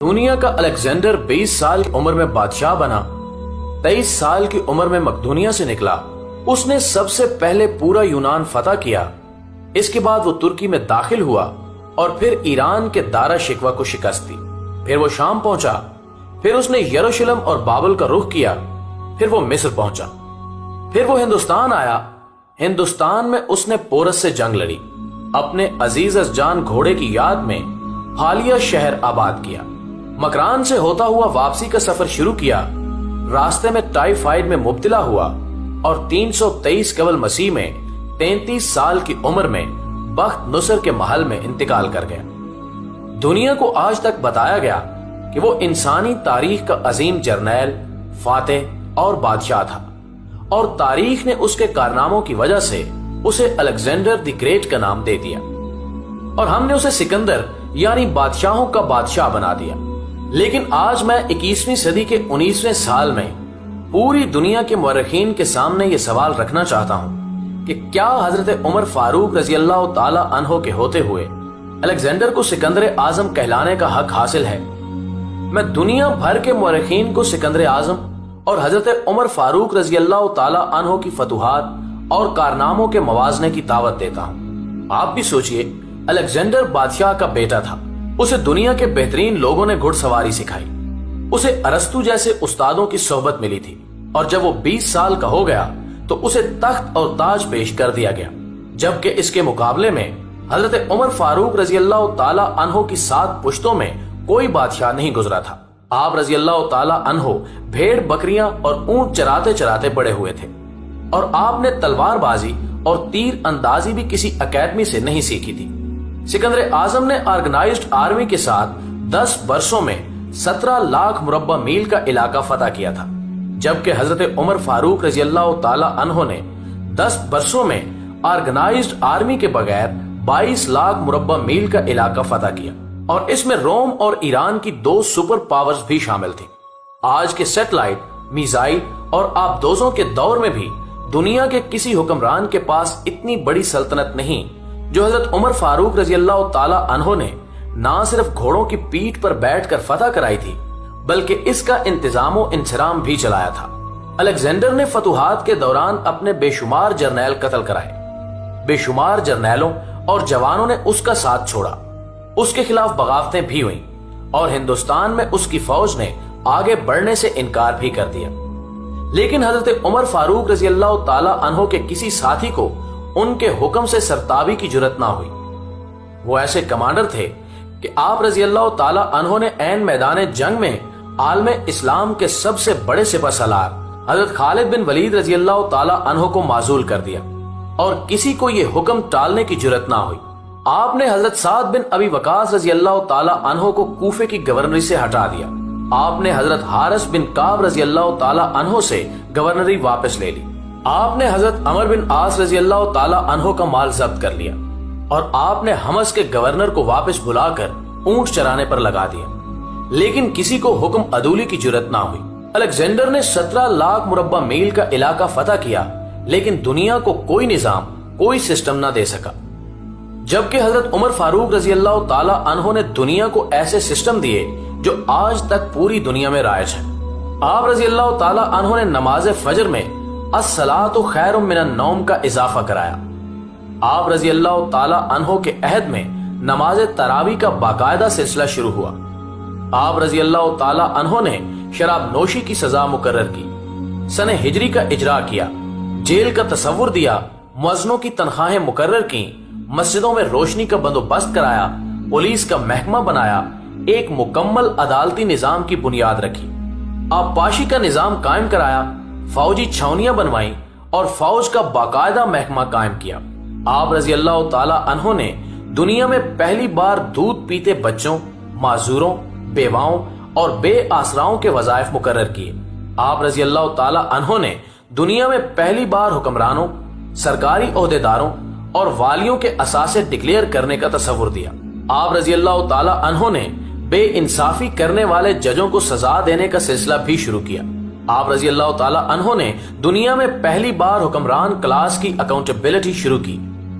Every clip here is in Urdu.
دنیا کا الیگزینڈر 20 سال کی عمر میں بادشاہ بنا، 23 سال کی عمر میں مقدونیہ سے نکلا۔ اس نے سب سے پہلے پورا یونان فتح کیا، اس کے بعد وہ ترکی میں داخل ہوا اور پھر ایران کے دارا شکوہ کو شکست دی۔ پھر وہ شام پہنچا، پھر اس نے یروشلم اور بابل کا رخ کیا، پھر وہ مصر پہنچا، پھر وہ ہندوستان آیا۔ ہندوستان میں اس نے پورس سے جنگ لڑی، اپنے عزیز از جان گھوڑے کی یاد میں حالیہ شہر آباد کیا، مکران سے ہوتا ہوا واپسی کا سفر شروع کیا، راستے میں ٹائیفائڈ میں مبتلا ہوا اور 323 قبل مسیح میں 33 سال کی عمر میں بخت نصر کے محل میں انتقال کر گیا۔ دنیا کو آج تک بتایا گیا کہ وہ انسانی تاریخ کا عظیم جرنیل، فاتح اور بادشاہ تھا، اور تاریخ نے اس کے کارناموں کی وجہ سے اسے الیگزینڈر دی گریٹ کا نام دے دیا، اور ہم نے اسے سکندر یعنی بادشاہوں کا بادشاہ بنا دیا۔ لیکن آج میں 21ویں صدی کے 19ویں سال میں پوری دنیا کے مورخین کے سامنے یہ سوال رکھنا چاہتا ہوں کہ کیا حضرت عمر فاروق رضی اللہ تعالی عنہ کے ہوتے ہوئے الیگزینڈر کو سکندر اعظم کہلانے کا حق حاصل ہے؟ میں دنیا بھر کے مورخین کو سکندر اعظم اور حضرت عمر فاروق رضی اللہ تعالی عنہ کی فتوحات اور کارناموں کے موازنے کی دعوت دیتا ہوں۔ آپ بھی سوچئے، الیگزینڈر بادشاہ کا بیٹا تھا، اسے دنیا کے بہترین لوگوں نے گھڑ سواری سکھائی، اسے ارسطو جیسے استادوں کی صحبت ملی تھی، اور جب وہ 20 سال کا ہو گیا تو اسے تخت اور تاج پیش کر دیا گیا، جبکہ اس کے مقابلے میں حضرت عمر فاروق رضی اللہ تعالی عنہ کی 7 پشتوں میں کوئی بادشاہ نہیں گزرا تھا۔ آپ رضی اللہ تعالی عنہ بھیڑ بکریاں اور اونٹ چراتے چراتے بڑے ہوئے تھے، اور آپ نے تلوار بازی اور تیر اندازی بھی کسی اکیڈمی سے نہیں سیکھی تھی۔ سکندر اعظم نے آرگنائزڈ آرمی کے ساتھ 10 برسوں میں 17 لاکھ مربع میل کا علاقہ فتح کیا تھا، جبکہ حضرت عمر فاروق رضی اللہ تعالی عنہ نے 10 برسوں میں آرگنائزڈ آرمی کے بغیر 22 لاکھ مربع میل کا علاقہ فتح کیا، اور اس میں روم اور ایران کی 2 سپر پاورز بھی شامل تھیں۔ آج کے سیٹلائٹ، میزائل اور آبدوزوں کے دور میں بھی دنیا کے کسی حکمران کے پاس اتنی بڑی سلطنت نہیں جو حضرت عمر فاروق رضی اللہ تعالی عنہ نے نہ صرف گھوڑوں کی پیٹھ پر بیٹھ کر فتح کرائی تھی، بلکہ اس کا انتظام و انصرام بھی چلایا تھا۔ الیگزینڈر نے فتوحات کے دوران اپنے بے شمار جرنیل قتل کرائے، بے شمار جرنیلوں اور جوانوں نے اس کا ساتھ چھوڑا، اس کے خلاف بغاوتیں بھی ہوئیں، اور ہندوستان میں اس کی فوج نے آگے بڑھنے سے انکار بھی کر دیا۔ لیکن حضرت عمر فاروق رضی اللہ تعالی عنہ کے کسی ساتھی کو ان کے حکم سے سرتابی کی جرت نہ ہوئی۔ وہ ایسے کمانڈر تھے کہ آپ رضی اللہ تعالی عنہ نے عین میدان جنگ میں عالم اسلام کے سب سے بڑے سپہ سالار حضرت خالد بن ولید رضی اللہ تعالی عنہ کو معزول کر دیا، اور کسی کو یہ حکم ٹالنے کی جرت نہ ہوئی۔ آپ نے حضرت سعد بن ابی وقاص رضی اللہ تعالی عنہ کو کوفے کی گورنری سے ہٹا دیا۔ آپ نے حضرت حارث بن کعب رضی اللہ تعالی عنہ سے گورنری واپس لے لی۔ آپ نے حضرت عمر بن عاص رضی اللہ تعالی عنہ کا مال ضبط کر لیا، اور آپ نے حمص کے گورنر کو واپس بلا کر اونٹ چرانے پر لگا دیا، لیکن کسی کو حکم عدولی کی جرت نہ ہوئی۔ الیگزینڈر نے 17 لاکھ مربع میل کا علاقہ فتح کیا، لیکن دنیا کو کوئی نظام، کوئی سسٹم نہ دے سکا، جبکہ حضرت عمر فاروق رضی اللہ تعالی عنہ نے دنیا کو ایسے سسٹم دیے جو آج تک پوری دنیا میں رائج ہے۔ آپ رضی اللہ تعالی عنہ نے نماز فجر میں الصلاۃ خیر من النوم کا اضافہ کرایا۔ آپ رضی اللہ تعالی عنہ کے عہد میں نماز تراویح کا باقاعدہ سلسلہ شروع ہوا۔ آپ رضی اللہ تعالی عنہ نے شراب نوشی کی سزا مقرر کی، سنہ ہجری کا اجرا کیا، جیل کا تصور دیا، مؤذنوں کی تنخواہیں مقرر کی، مسجدوں میں روشنی کا بندوبست کرایا، پولیس کا محکمہ بنایا، ایک مکمل عدالتی نظام کی بنیاد رکھی، آبپاشی کا نظام قائم کرایا، فوجی چھاونیاں بنوائیں اور فوج کا باقاعدہ محکمہ قائم کیا۔ آپ رضی اللہ تعالی عنہ نے دنیا میں پہلی بار دودھ پیتے بچوں، معذوروں، بیواؤں اور بے آسراؤں کے وظائف مقرر کیے۔ آپ رضی اللہ تعالی عنہ نے دنیا میں پہلی بار حکمرانوں، سرکاری عہدیداروں اور والیوں کے اثاثے ڈکلیئر کرنے کا تصور دیا۔ آپ رضی اللہ تعالی عنہ نے بے انصافی کرنے والے ججوں کو سزا دینے کا سلسلہ بھی شروع کیا۔ آپ رضی اللہ تعالی عنہ نے دنیا میں پہلی بار حکمران کلاس کی اکاؤنٹیبلٹی شروع کی۔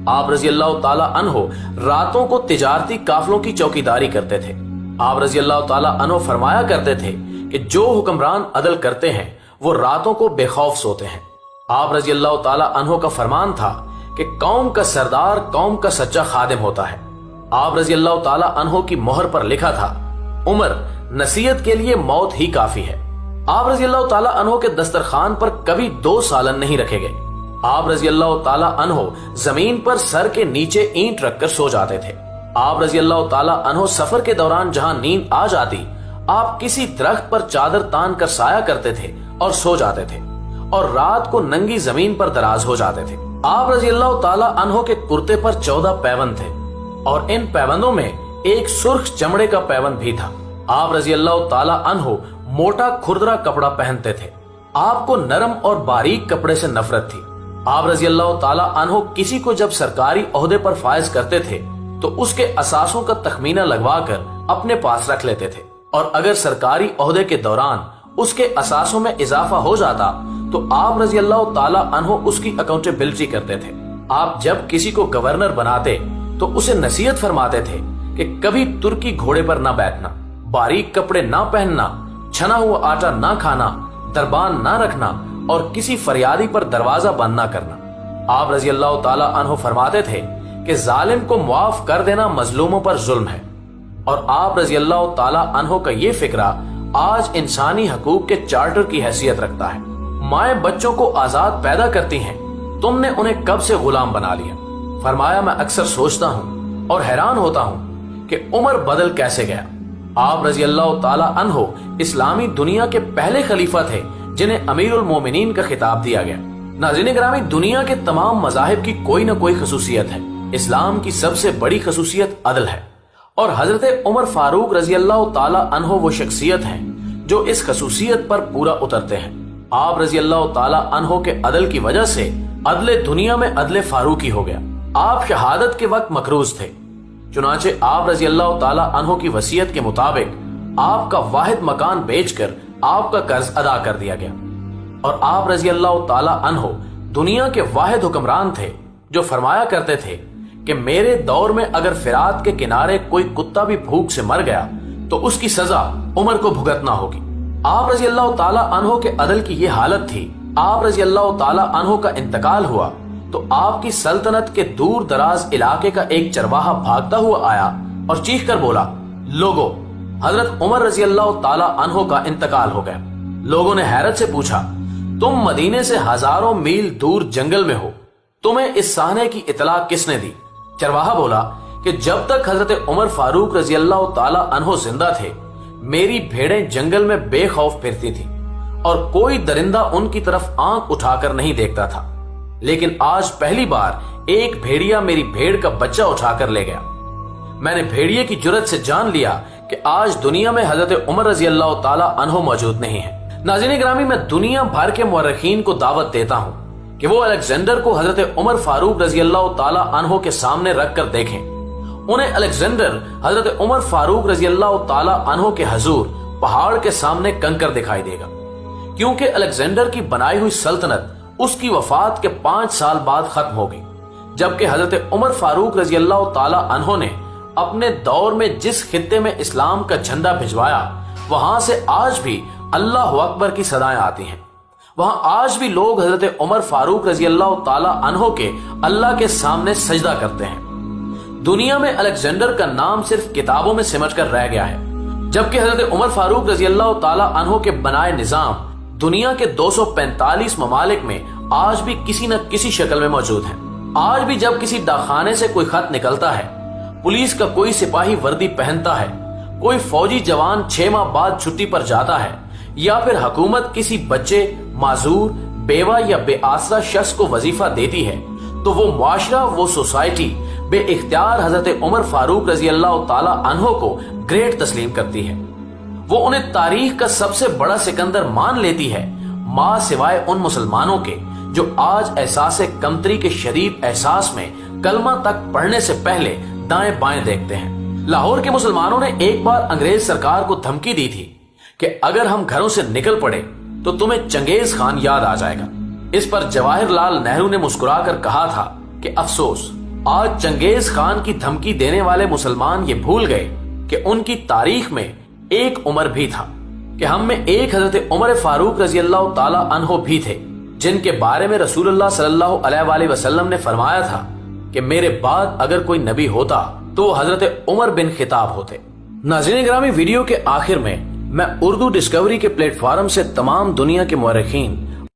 آپ رضی اللہ تعالی عنہ راتوں کو تجارتی قافلوں کی چوکیداری کرتے تھے۔ آپ رضی اللہ تعالیٰ عنہ فرمایا کرتے تھے کہ جو حکمران عدل کرتے ہیں وہ راتوں کو بے خوف سوتے ہیں۔ آپ رضی اللہ تعالیٰ عنہ کا فرمان تھا کہ قوم کا سردار قوم کا سچا خادم ہوتا ہے۔ آپ رضی اللہ تعالیٰ عنہ کی مہر پر لکھا تھا، عمر نصیحت کے لیے موت ہی کافی ہے۔ آپ رضی اللہ تعالیٰ عنہ کے دسترخوان پر کبھی 2 سالن نہیں رکھے گئے۔ آپ رضی اللہ تعالیٰ عنہ زمین پر سر کے نیچے اینٹ رکھ کر سو جاتے تھے۔ آپ رضی اللہ تعالیٰ عنہ سفر کے دوران جہاں نیند آ جاتی، آپ کسی درخت پر چادر تان کر سایہ کرتے تھے اور سو جاتے تھے، اور رات کو ننگی زمین پر دراز ہو جاتے تھے۔ آپ رضی اللہ تعالیٰ عنہ کے کرتے پر 14 پیوند تھے، اور ان پیوندوں میں ایک سرخ چمڑے کا پیوند بھی تھا۔ آپ رضی اللہ تعالیٰ عنہ موٹا کھردرا کپڑا پہنتے تھے۔ آپ کو نرم اور باریک کپڑے سے نفرت تھی۔ آپ رضی اللہ تعالیٰ عنہ کسی کو جب سرکاری عہدے پر فائز کرتے تھے تو اس کے اثاثوں کا تخمینہ لگوا کر اپنے پاس رکھ لیتے تھے، اور اگر سرکاری عہدے کے دوران اس کے اثاثوں میں اضافہ ہو جاتا تو آپ رضی اللہ تعالیٰ عنہ اس کی اکاؤنٹیبلٹی کرتے تھے۔ آپ جب کسی کو گورنر بناتے تو اسے نصیحت فرماتے تھے کہ کبھی ترکی گھوڑے پر نہ بیٹھنا، باریک کپڑے نہ پہننا، چھنا ہوا آٹا نہ کھانا، دربان نہ رکھنا، اور کسی فریادی پر دروازہ بند نہ کرنا۔ آپ رضی اللہ تعالیٰ عنہ فرماتے تھے کہ ظالم کو معاف کر دینا مظلوموں پر ظلم ہے، اور آپ رضی اللہ تعالیٰ عنہ کا یہ فکرہ آج انسانی حقوق کے چارٹر کی حیثیت رکھتا ہے۔ مائیں بچوں کو آزاد پیدا کرتی ہیں، تم نے انہیں کب سے غلام بنا لیا؟ فرمایا، میں اکثر سوچتا ہوں اور حیران ہوتا ہوں کہ عمر بدل کیسے گیا۔ آپ رضی اللہ تعالیٰ عنہ اسلامی دنیا کے پہلے خلیفہ تھے جنہیں امیر المومنین کا خطاب دیا گیا۔ ناظرین گرامی، دنیا کے تمام مذاہب کی کوئی نہ کوئی خصوصیت ہے، اسلام کی سب سے بڑی خصوصیت عدل ہے، اور حضرت عمر فاروق رضی اللہ تعالیٰ عنہ وہ شخصیت ہیں جو اس خصوصیت پر پورا اترتے ہیں۔ آپ رضی اللہ تعالیٰ عنہ کے عدل کی وجہ سے عدل دنیا میں عدل فاروقی ہو گیا۔ آپ شہادت کے وقت مکروز تھے، چنانچہ آپ رضی اللہ تعالیٰ عنہ کی وصیت کے مطابق آپ کا واحد مکان بیچ کر آپ کا قرض ادا کر دیا گیا، اور آپ رضی اللہ تعالیٰ عنہ دنیا کے واحد حکمران تھے جو فرمایا کرتے تھے کہ میرے دور میں اگر فرات کے کنارے کوئی کتا بھی بھوک سے مر گیا تو اس کی سزا عمر کو بھگتنا ہوگی۔ آپ رضی اللہ تعالیٰ عنہ کے عدل کی یہ حالت تھی۔ آپ رضی اللہ تعالیٰ عنہ کا انتقال ہوا تو آپ کی سلطنت کے دور دراز علاقے کا ایک چرواہا بھاگتا ہوا آیا اور چیخ کر بولا، لوگو، حضرت عمر رضی اللہ تعالیٰ عنہ کا انتقال ہو گیا۔ لوگوں نے حیرت سے پوچھا، تم مدینے سے ہزاروں میل دور جنگل میں ہو، تمہیں اس سانحے کی اطلاع کس نے دی؟ چرواہا بولا کہ جب تک حضرت عمر فاروق رضی اللہ تعالیٰ عنہ زندہ تھے، میری بھیڑیں جنگل میں بے خوف پھرتی تھیں، اور کوئی درندہ ان کی طرف آنکھ اٹھا کر نہیں دیکھتا تھا، لیکن آج پہلی بار ایک بھیڑیا میری بھیڑ کا بچہ اٹھا کر لے گیا۔ میں نے بھیڑیے کی جرت سے جان لیا کہ آج دنیا میں حضرت عمر رضی اللہ تعالیٰ عنہ موجود نہیں ہے۔ ناظرین گرامی، میں دنیا بھر کے مورخین کو دعوت دیتا ہوں کہ وہ الیگزینڈر کو حضرت عمر فاروق رضی اللہ تعالیٰ عنہ کے سامنے رکھ کر دیکھیں۔ انہیں الیگزینڈر حضرت عمر فاروق رضی اللہ تعالیٰ عنہ کے حضور پہاڑ کے سامنے کنکر دکھائی دے گا، کیونکہ الیگزینڈر کی بنائی ہوئی سلطنت اس کی وفات کے 5 سال بعد ختم ہو گئی، جبکہ حضرت عمر فاروق رضی اللہ تعالیٰ عنہ نے اپنے دور میں جس خطے میں اسلام کا جھنڈا بھجوایا، وہاں سے آج بھی اللہ اکبر کی صدائیں آتی ہیں۔ وہاں آج بھی لوگ حضرت عمر فاروق رضی اللہ تعالیٰ عنہ کے اللہ کے سامنے سجدہ کرتے ہیں۔ دنیا میں الیگزینڈر کا نام صرف کتابوں میں سمجھ کر رہ گیا ہے، جبکہ حضرت عمر فاروق رضی اللہ تعالیٰ عنہ کے بنائے نظام دنیا کے 245 ممالک میں آج بھی کسی نہ کسی شکل میں موجود ہیں۔ آج بھی جب کسی ڈاکخانے سے کوئی خط نکلتا ہے، پولیس کا کوئی سپاہی وردی پہنتا ہے، کوئی فوجی جوان 6 ماہ بعد چھٹی پر جاتا ہے، یا پھر حکومت کسی بچے، معذور، بیوہ یا بے آسرا شخص کو وظیفہ دیتی ہے، تو وہ معاشرہ، وہ سوسائٹی بے اختیار حضرت عمر فاروق رضی اللہ تعالیٰ عنہ کو گریٹ تسلیم کرتی ہے۔ وہ انہیں تاریخ کا سب سے بڑا سکندر مان لیتی ہے، ماں سوائے ان مسلمانوں کے جو آج احساس کمتری کے شدید احساس میں کلمہ تک پڑھنے سے پہلے دائیں بائیں دیکھتے ہیں۔ لاہور کے مسلمانوں نے ایک بار انگریز سرکار کو دھمکی دی تھی کہ اگر ہم گھروں سے نکل پڑے تو تمہیں چنگیز خان یاد آ جائے گا۔ اس پر جواہر لال نہرو نے مسکرا کر کہا تھا کہ افسوس، آج چنگیز خان کی دھمکی دینے والے مسلمان یہ بھول گئے کہ ان کی تاریخ میں ایک عمر بھی تھا کہ ہم میں ایک حضرت عمر فاروق رضی اللہ تعالی عنہ بھی تھے جن کے بارے میں رسول اللہ صلی اللہ علیہ وآلہ وسلم نے فرمایا تھا کہ میرے بعد اگر کوئی نبی ہوتا تو وہ حضرت عمر بن خطاب ہوتے۔ ناظرین گرامی، ویڈیو کے آخر میں اردو ڈسکوری کے پلیٹ فارم سے تمام دنیا کے مورخین